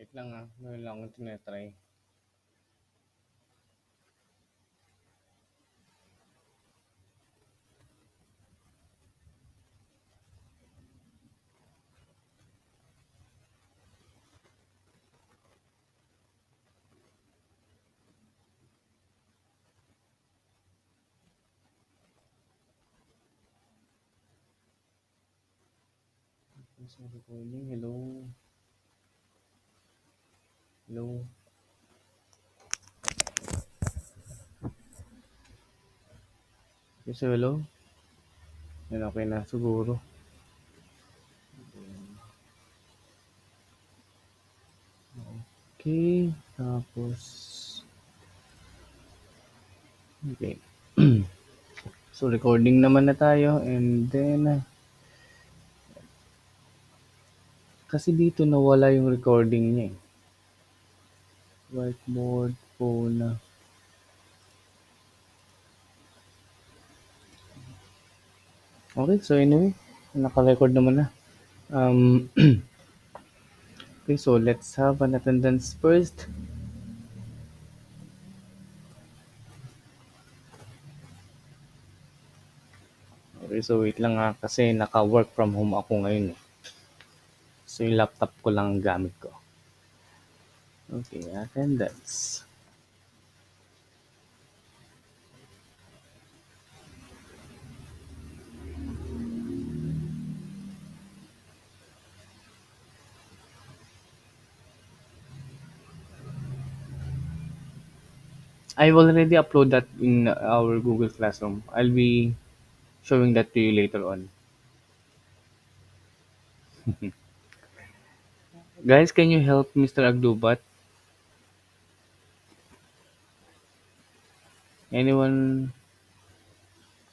Wait lang meron lang akong tinetry. Sa recording, hello. Hello. Yes, hello. Yan, okay na siguro. Okay, tapos okay. So recording naman na tayo and then kasi dito nawala yung recording niya eh. Whiteboard, phone. Okay, so anyway, naka-record naman na. Okay, so let's have an attendance first. Okay, so wait lang kasi naka-work from home ako ngayon eh. So yung laptop ko lang ang gamit ko. Okay, attendance. I've already uploaded that in our Google Classroom. I'll be showing that to you later on. Guys, can you help Mr. Agdubat? Anyone?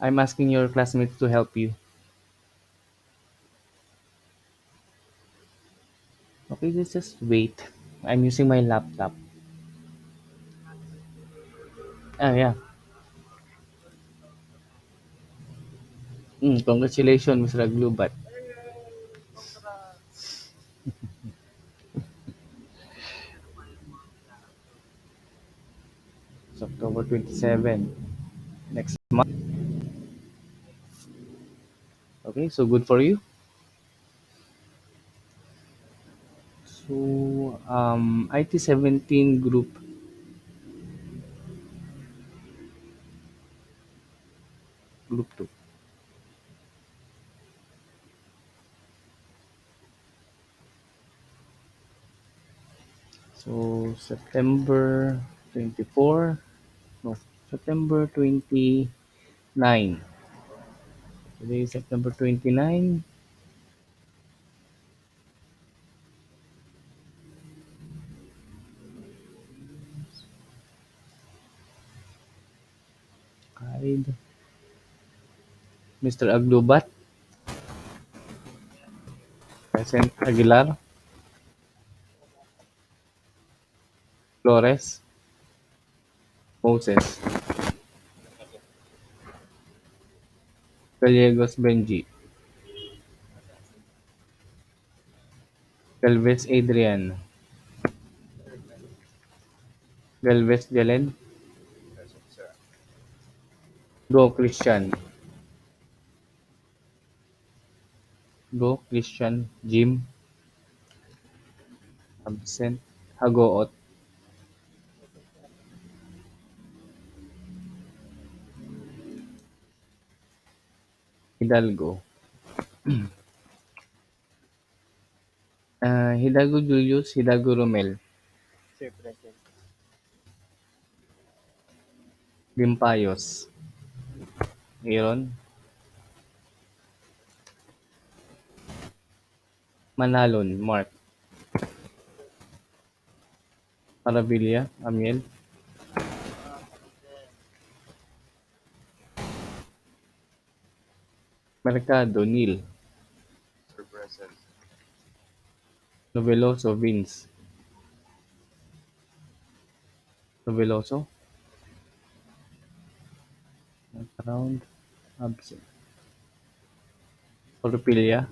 I'm asking your classmates to help you. Okay, just wait. I'm using my laptop. Ah, yeah. Congratulations, Mr. Agdubat. It's October 27. Next month. Okay, so good for you. So, IT17 group 2. So, September 24. No, September 29. Today is September 29. Guide. Mr. Aglubat. Present. Aguilar. Flores. Moses. Gallegos Benji. Galvez Adrian. Galvez Jalen. Go Christian. Go Christian. Jim. Absent. Hagoot. Hidalgo. Hidalgo Julius. Hidalgo Romel. Limpayos. Aaron. Manalon. Mark. Parabilia. Amiel. Mercado. Neil. Noveloso. Vince. Noveloso. Around. Absent. Orpilia.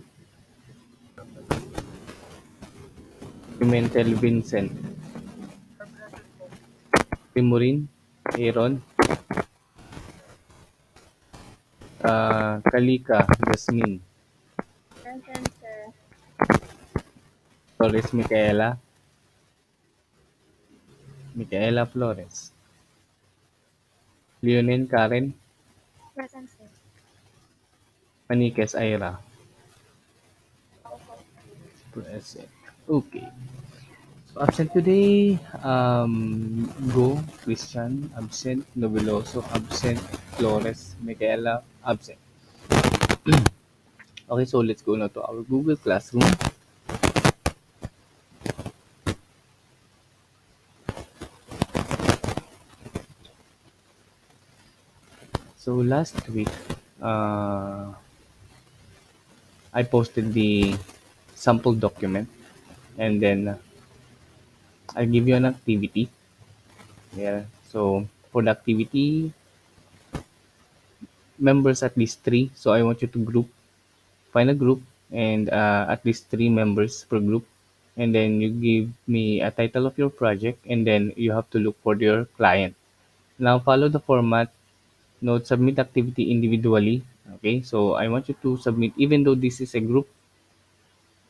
Pimentel Vincent, Timorin, Aaron, Kalika, Jasmine, Present, sir. Torres Micaela Flores, Leonin Karen, Present, sir. Maniquez Ira. Opo. Present. Okay. So absent today, Go, Christian, absent, Noveloso, absent, Flores, Micaela, absent. Okay, so let's go now to our Google Classroom. So last week, uh, I posted the sample document, and then I'll give you an activity. Yeah. So for the activity, members at least three. So I want you to find a group, and at least three members per group. And then you give me a title of your project, and then you have to look for your client. Now follow the format. Note, submit activity individually. Okay, so I want you to submit, even though this is a group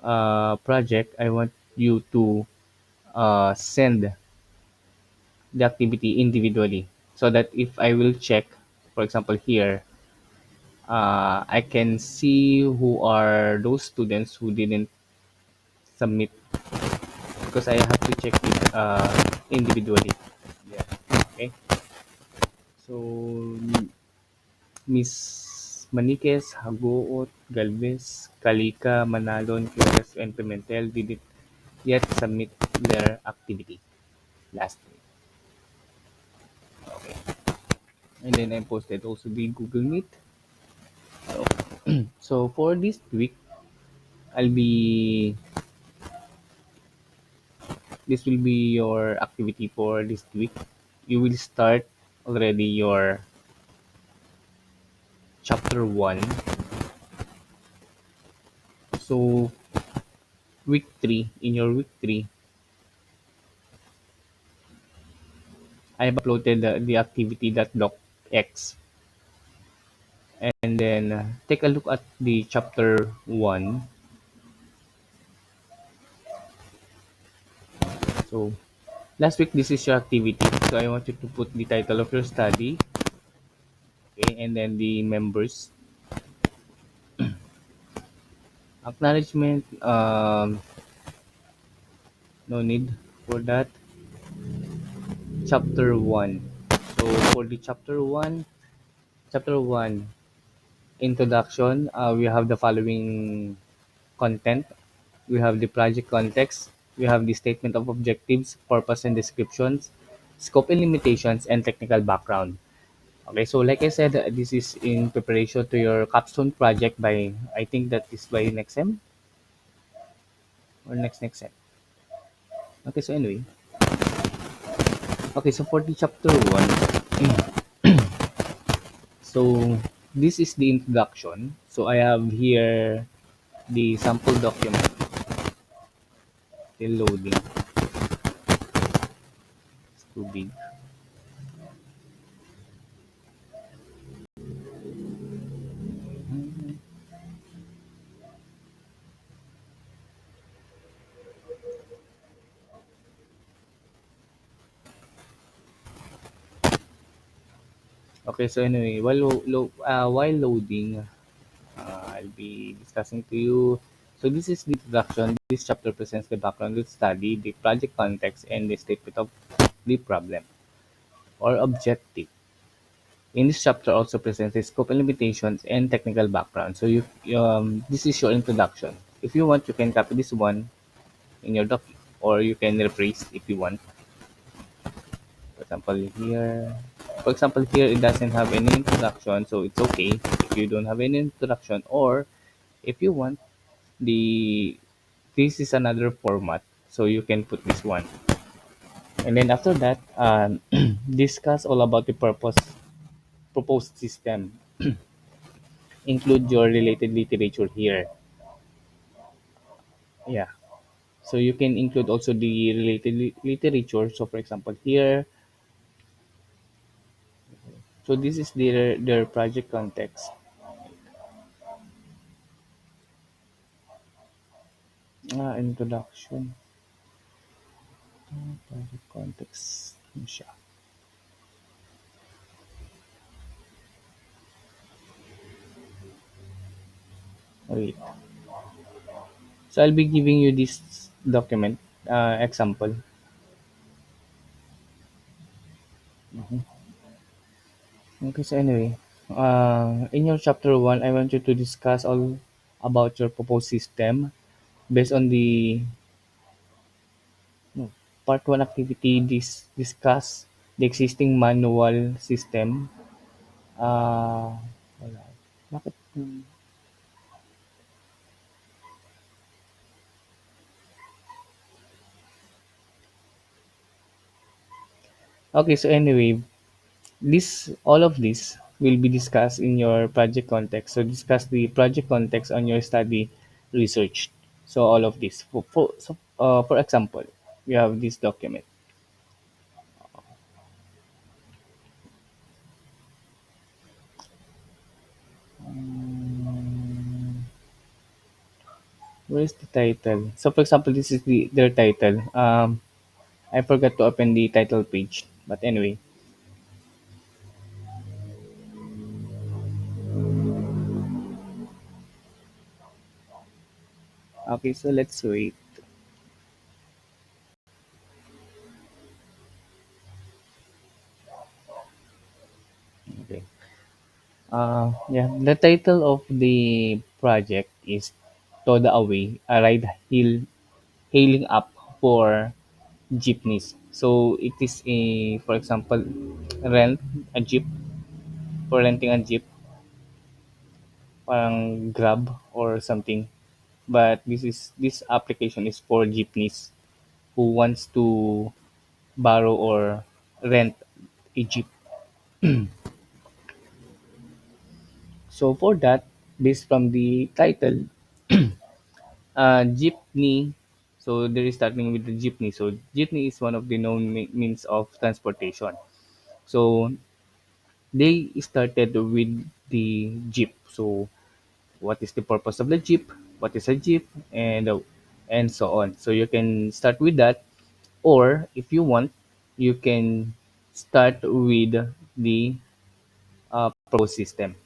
project, I want you to send the activity individually, so that if I will check, for example, here, I can see who are those students who didn't submit, because I have to check it individually. Yeah. Okay. So Miss Maniquez, Hagoot, Galvez, Kalika, Manalon, Flores, and Pimentel didn't yet submit their activity last week. Okay. And then I posted also the Google Meet. So for this week, I'll be this will be your activity for this week. You will start already your chapter 1. So week 3, in your week 3, I have uploaded the activity.docx, and then take a look at the chapter 1. So last week, this is your activity. So I want you to put the title of your study, okay, and then the members. Acknowledgement, no need for that. Chapter 1. So for the chapter 1 introduction, we have the following content. We have the project context, we have the statement of objectives, purpose and descriptions, scope and limitations, and technical background. Okay, so like I said, this is in preparation to your capstone project by, I think that is by next sem or next sem. Okay, so anyway, okay, so for the chapter 1, so this is the introduction. So I have here the sample document, still loading, it's too big. Okay, so anyway, while loading, I'll be discussing to you. So this is the introduction. This chapter presents the background of the study, the project context, and the statement of the problem or objective. In this chapter also presents the scope and limitations and technical background. So this is your introduction. If you want, you can copy this one in your doc, or you can rephrase if you want. For example, here it doesn't have any introduction, so it's okay if you don't have any introduction, or if you want, the this is another format, so you can put this one. And then after that, discuss all about the proposed system. Include your related literature here. Yeah. So you can include also the related literature. So for example here, so this is their project context. Introduction, project context. Ano siya? Wait. So I'll be giving you this document example. Okay, so anyway, in your chapter one, I want you to discuss all about your proposed system based on the no, part one activity. Discuss the existing manual system. Wala. Bakit? Okay, so anyway, this all of this will be discussed in your project context. So discuss the project context on your study research. So all of this. For example, we have this document. Where is the title? So for example, this is their title. I forgot to open the title page. But anyway, okay. So let's wait. Okay. Yeah. The title of the project is "Toda Away: A Ride Hailing Up for Jeepneys." So it is a, for example, rent a jeep for renting a jeep, parang Grab or something. But this application is for jeepneys who wants to borrow or rent a jeep. So for that, based from the title, jeepney. So there is starting with the jeepney. So jeepney is one of the known means of transportation. So they started with the jeep. So what is the purpose of the jeep? What is a jeep? And so on. So you can start with that, or if you want, you can start with the pro system,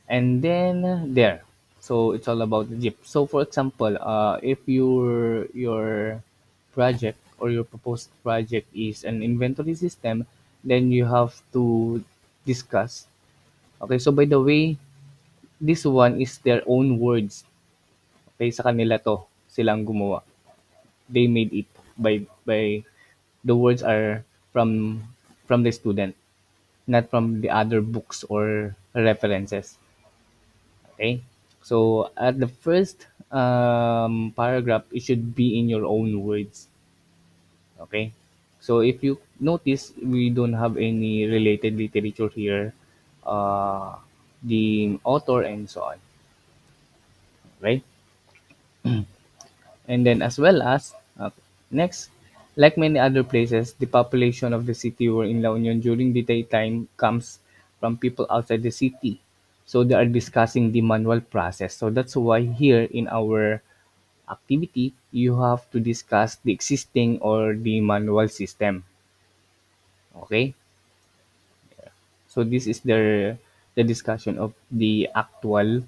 and then there. So it's all about the jeep. So for example, if your project or your proposed project is an inventory system, then you have to discuss. Okay, so by the way, this one is their own words. Okay, sa kanila to, silang gumawa. They made it by the words are from from the student, not from the other books or references. Okay? So at the first paragraph, it should be in your own words. Okay? So if you notice, we don't have any related literature here, uh, the author and so on, right? And then as well as next, like many other places, the population of the city or in La Union during the daytime comes from people outside the city. So they are discussing the manual process. So that's why here in our activity, you have to discuss the existing or the manual system. Okay? So this is the discussion of the actual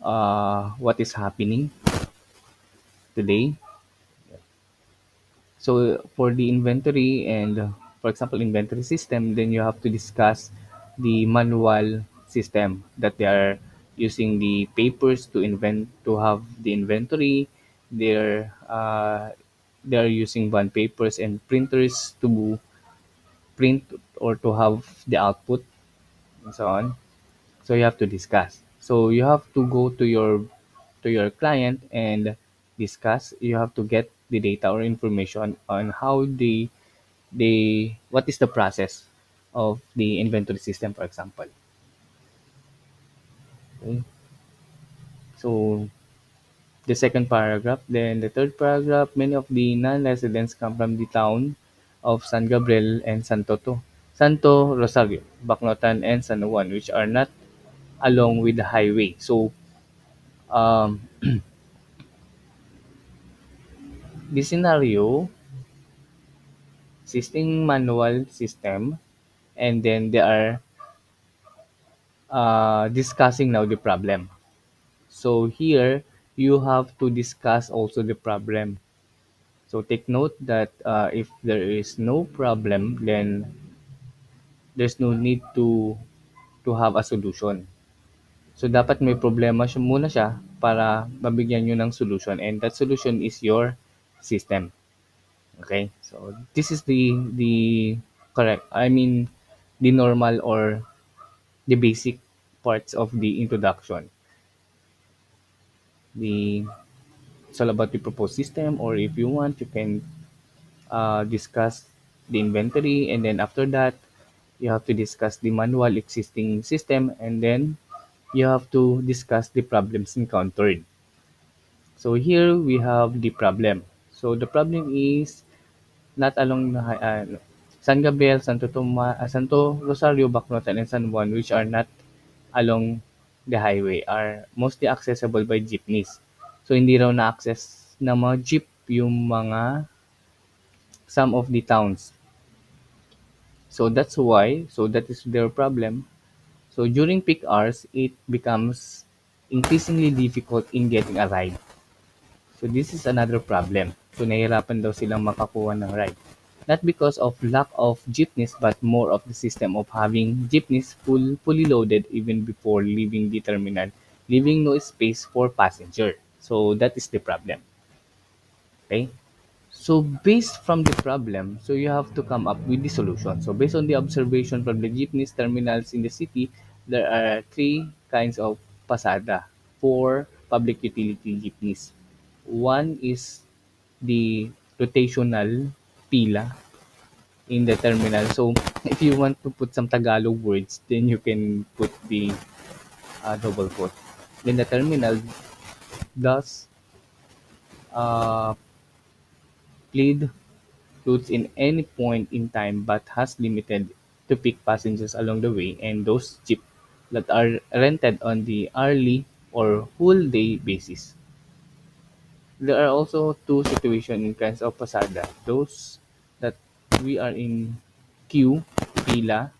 what is happening today. So for the inventory and for example inventory system, then you have to discuss the manual system that they are using the papers to invent to have the inventory. They're using bond papers and printers to print or to have the output and so on. So you have to discuss. So you have to go to your client and discuss. You have to get the data or information on how they what is the process of the inventory system, for example. Okay. So the second paragraph. Then the third paragraph, many of the non-residents come from the town of San Gabriel and Santo Rosario, Bacnotan, and San Juan, which are not along with the highway. So um, this scenario, existing manual system, and then they are discussing now the problem. So here you have to discuss also the problem. So take note that if there is no problem, then there's no need to have a solution. So dapat may problema siya muna siya para mabigyan niyo ng solution, and that solution is your system. Okay? So this is the correct, I mean, the normal or the basic parts of the introduction. The It's all about the proposed system, or if you want, you can discuss the inventory, and then after that, you have to discuss the manual existing system, and then you have to discuss the problems encountered. So here we have the problem. So the problem is not along the San Gabriel, Santo Rosario, Bacnotan, and San Juan, which are not along the highway, are mostly accessible by jeepneys. So hindi raw na-access ng mga jeep yung mga some of the towns. So that's why, so that is their problem. So during peak hours, it becomes increasingly difficult in getting a ride. So this is another problem. So nahihirapan daw silang makakuha ng ride. Not because of lack of jeepneys, but more of the system of having jeepneys fully loaded even before leaving the terminal, leaving no space for passenger. So that is the problem. Okay? So based from the problem, so you have to come up with the solution. So based on the observation from the jeepneys terminals in the city, there are three kinds of pasada for public utility jeepneys. One is the rotational pila in the terminal. So if you want to put some Tagalog words, then you can put the double quote. Then the terminal does uh, plead routes in any point in time but has limited to peak passengers along the way, and those jeep that are rented on the hourly or whole day basis. There are also two situations in kinds of pasada. Those that we are in queue, pila,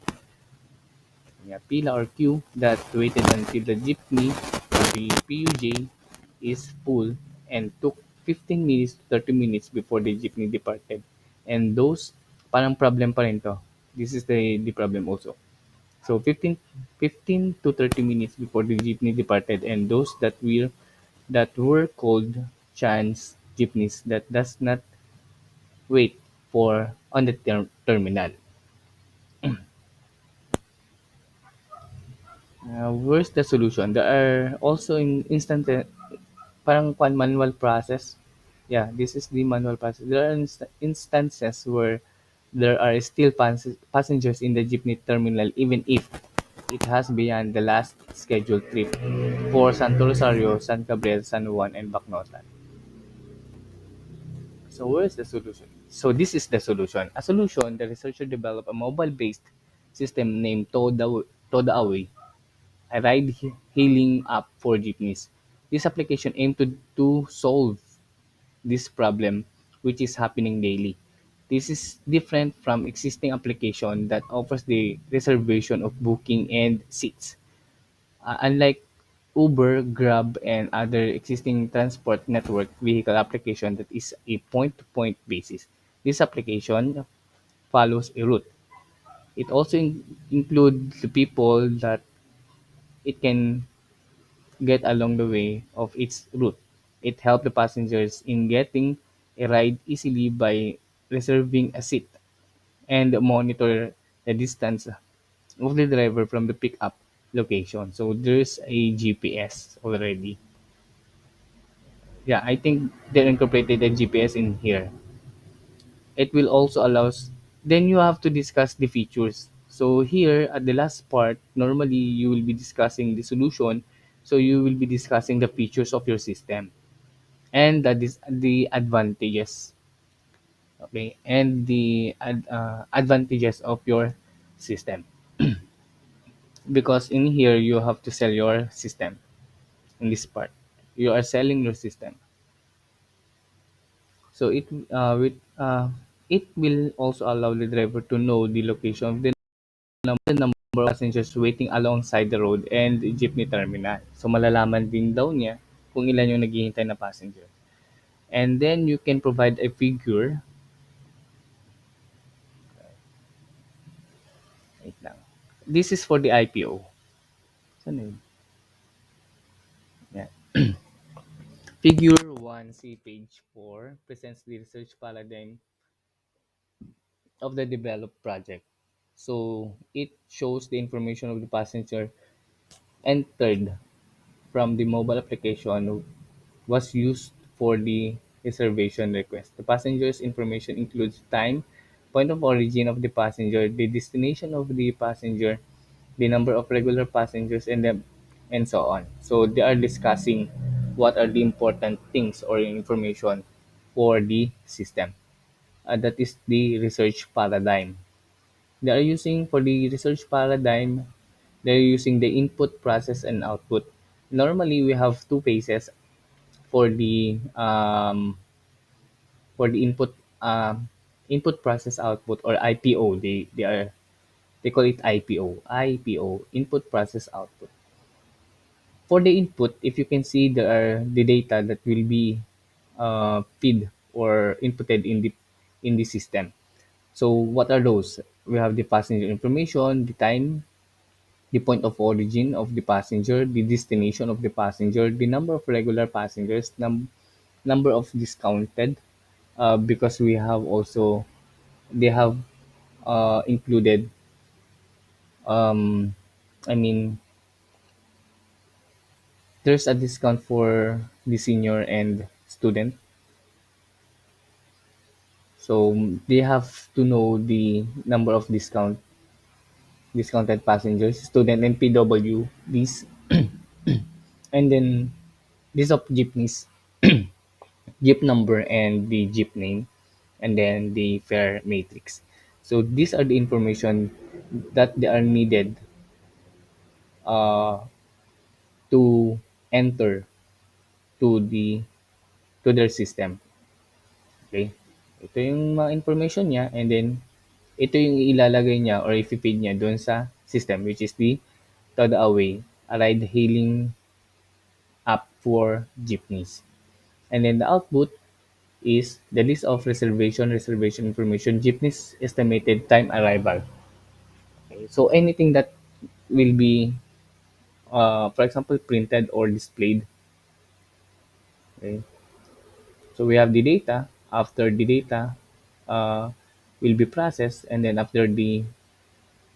yeah, pila or queue that waited until the jeepney or the PUJ is full and took 15 minutes to 30 minutes before the jeepney departed. And those, parang problem pa rin to. This is the problem also. So 15 to 30 minutes before the jeepney departed, and those that were called chance jeepneys that does not wait for on the terminal. Where's the solution? There are also in instant parang manual process. Yeah, this is the manual process. There are instances where there are still passengers in the jeepney terminal even if it has beyond the last scheduled trip for Santo Rosario, San Gabriel, San Juan, and Bacnotan. So where's the solution? So this is the solution. A solution, the researcher developed a mobile-based system named Toda Away, a ride-hailing app for jeepneys. This application aimed to solve this problem, which is happening daily. This is different from existing application that offers the reservation of booking and seats. Unlike Uber, Grab, and other existing transport network vehicle application that is a point-to-point basis, this application follows a route. It also includes the people that it can get along the way of its route. It helps the passengers in getting a ride easily by reserving a seat and monitor the distance of the driver from the pickup location. So there's a GPS already. Yeah, I think they incorporated the GPS in here. It will also allows, then you have to discuss the features. So here at the last part, normally you will be discussing the solution. So you will be discussing the features of your system. and the advantages. Okay, and the advantages of your system, because in here you have to sell your system. In this part you are selling your system, so it will also allow the driver to know the location of the number of passengers waiting alongside the road and jeepney terminal. So malalaman din daw niya kung ilan yung naghihintay na passenger. And then you can provide a figure. Wait lang. This is for the IPO. Saan yun? Yeah. Figure 1C page 4 presents the research paradigm of the developed project. So it shows the information of the passenger entered from the mobile application was used for the reservation request. The passenger's information includes time, point of origin of the passenger, the destination of the passenger, the number of regular passengers, and so on. So they are discussing what are the important things or information for the system. That is the research paradigm. They are using for the research paradigm, they're using the input, process, and output. Normally, we have two phases for the input, process, output, or IPO. They call it IPO, input, process, output. For the input, if you can see, there are the data that will be feed or inputted in the system. So what are those? We have the passenger information, the time, the point of origin of the passenger, the destination of the passenger, the number of regular passengers, number of discounted, because we have also they have included, um, I mean, there's a discount for the senior and student. So they have to know the number of discounted passengers, student and PW, these, and then this of jeepneys, jeep number and the jeep name, and then the fare matrix. So these are the information that they are needed uh, to enter to their system. Okay? Ito yung mga information niya, and then ito yung ilalagay niya or i-feed niya doon sa system, which is the Away, a ride hailing app for jeepneys. And then the output is the list of reservation information, jeepneys estimated time arrival. Okay? So anything that will be, for example, printed or displayed. Okay? So we have the data. After the data uh, will be processed, and then after the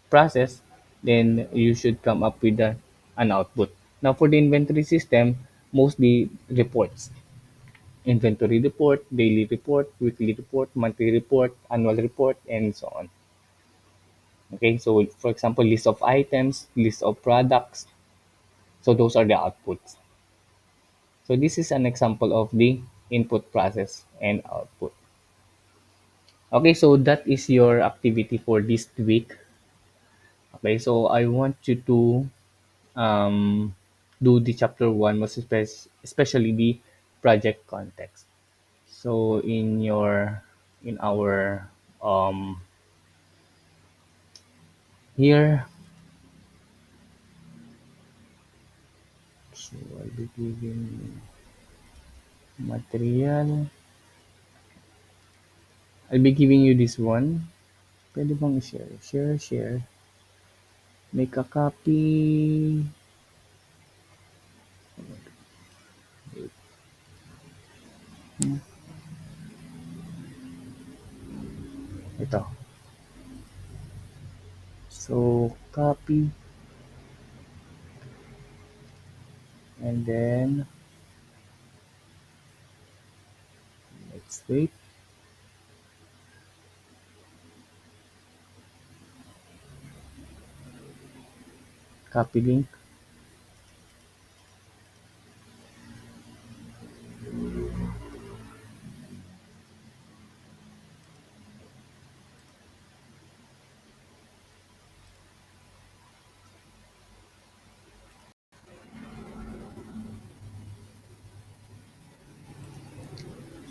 process, then you should come up with an output. Now for the inventory system, mostly reports. Inventory report, daily report, weekly report, monthly report, annual report, and so on. Okay, so for example, list of items, list of products. So those are the outputs. So this is an example of the input, process, and output. Okay, so that is your activity for this week. Okay, so I want you to um, do the chapter one, most especially the project context. So in our here, so I'll be giving material. I'll be giving you this one. Pwede bang i-share? Share. Make a copy. Ito. So, copy. And then, let's wait. Copy link.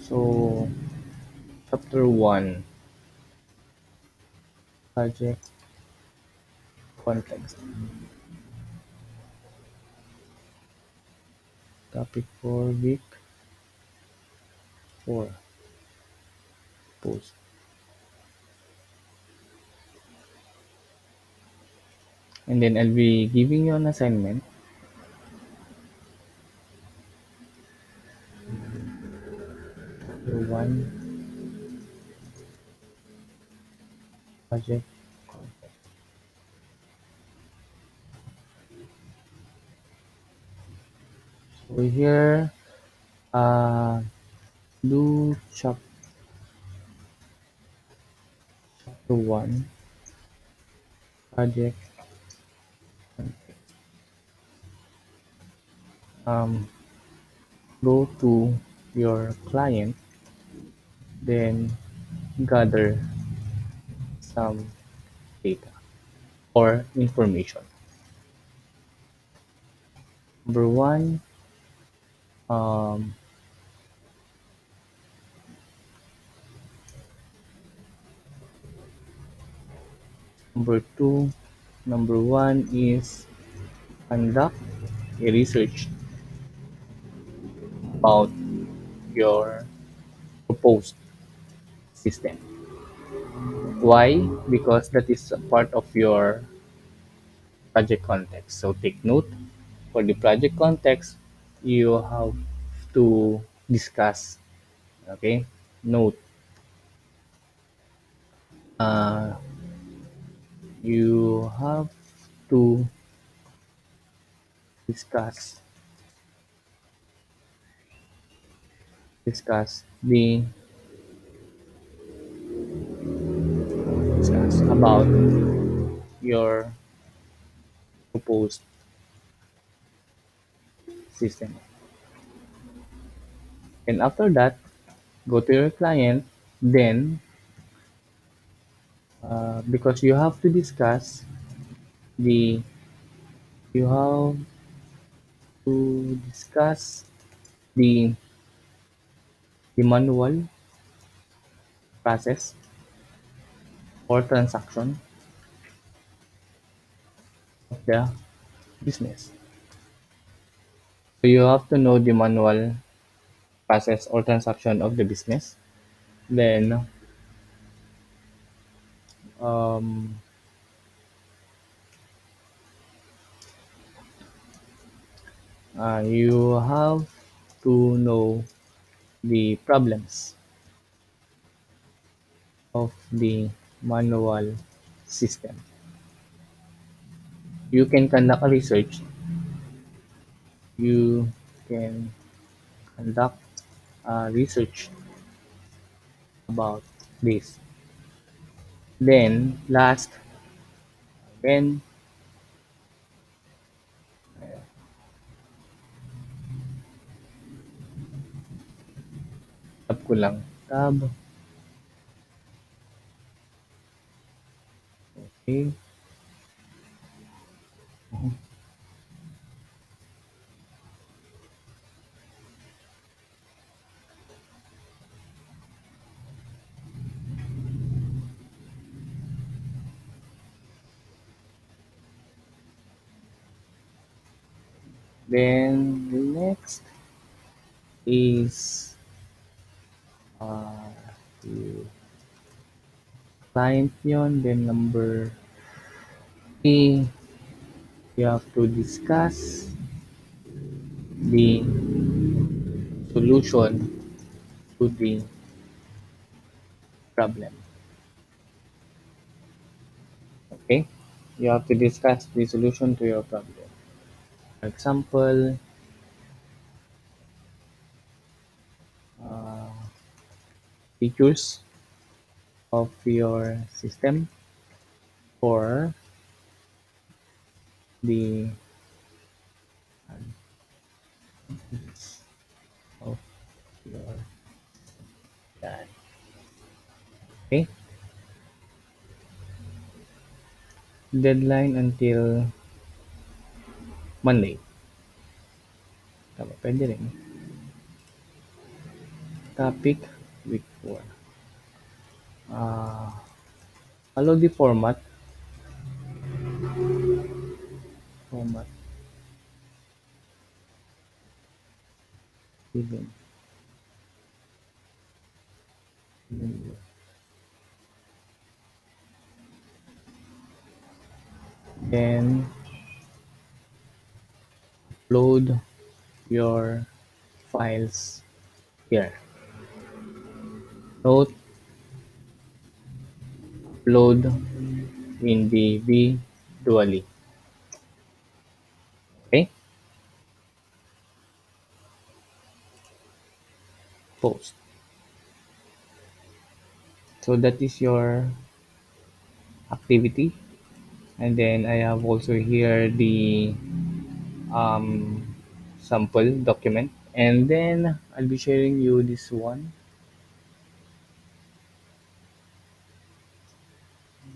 So, chapter 1, project context. Topic for week 4, post. And then I'll be giving you an assignment. Chapter 1, project context. So here, uh, do chapter 1, project context. Um, Go to your client, then gather some data or information. Number one, um, number two, number one is conduct a research about your proposed system. Why? Because that is a part of your project context. So take note for the project context, you have to discuss. Okay, note. Uh, you have to discuss discuss the discuss about your proposed system. And after that, go to your client. Then, because you have to discuss the you have to discuss the the manual process or transaction of the business. So you have to know the manual process or transaction of the business. Then um, you have to know the problems of the manual system. You can conduct a research. You can conduct research about this. Then last, when tab ko lang, tab, okay. Then the next is uh, the client yon. Then number three, you have to discuss the solution to the problem. Okay, you have to discuss the solution to your problem. For example, uh, features of your system or the of your plan. Okay, deadline until Monday. Tama, pwede rin. Topic week 4. Uh, Follow the format given. Then upload your files here. Note upload individually. Okay? Post. So that is your activity. And then I have also here the um, sample document. And then I'll be sharing you this one.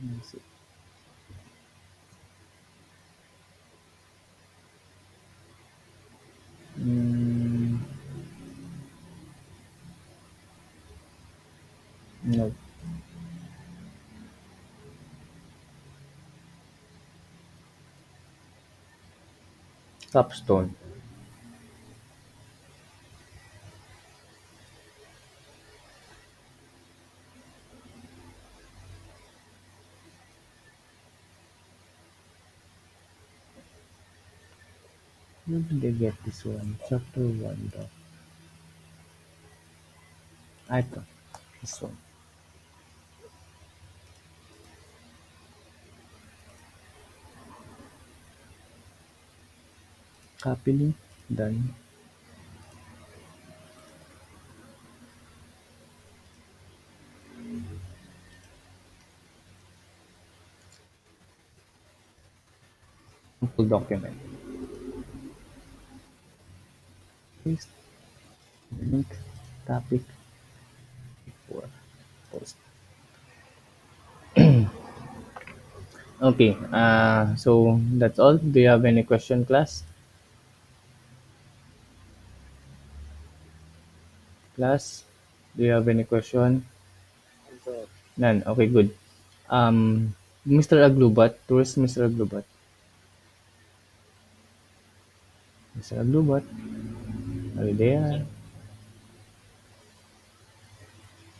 Let's see. Mm, no, capstone. Where did I get this one? Chapter 1 doc. I thought this one. Copy link. Done. Full document. Paste link. Topic 4. Post. Okay. So that's all. Do you have any question, class? Class, do you have any question? None. Okay, good. Mr. Aglubat, where's Mr. Aglubat? Mr. Aglubat, are you there?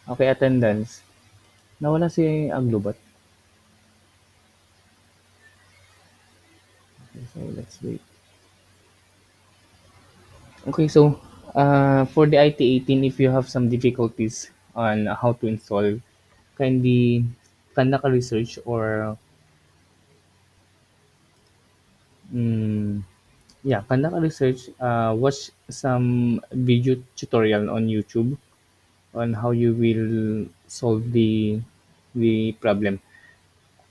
Okay, attendance. Nawala si Aglubat. Okay, so let's wait. Okay, so for the IT18, if you have some difficulties on how to install, kindly conduct a research or mm, yeah, conduct a research. Watch some video tutorial on YouTube on how you will solve the problem.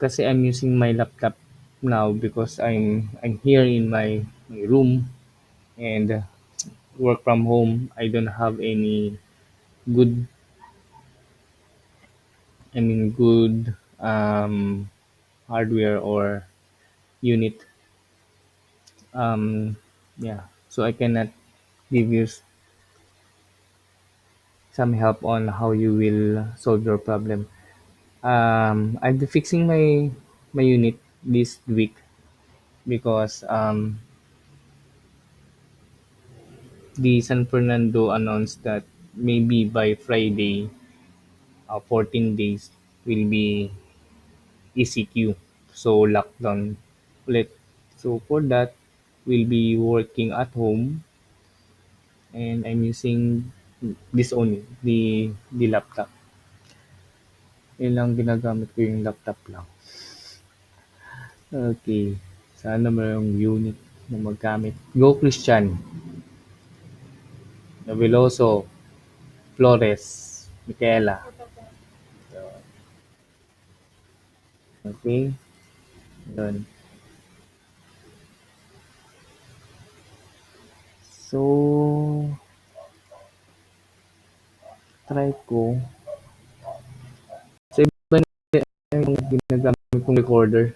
Kasi I'm using my laptop now because I'm here in my room and work from home. I don't have any good good hardware or unit. Um, yeah, so I cannot give you some help on how you will solve your problem. I'll be fixing my unit this week because the San Fernando announced that maybe by Friday, 14 days will be ECQ, so lockdown ulit. So for that, we'll be working at home and I'm using this only, the laptop. Yun lang ginagamit ko yung laptop lang. Okay. Sana mayroong unit na magamit. Go Christian, Noveloso, Flores, Micaela. Okay. Yun. So, try ko. Sa iba na yung ginagamit kong recorder.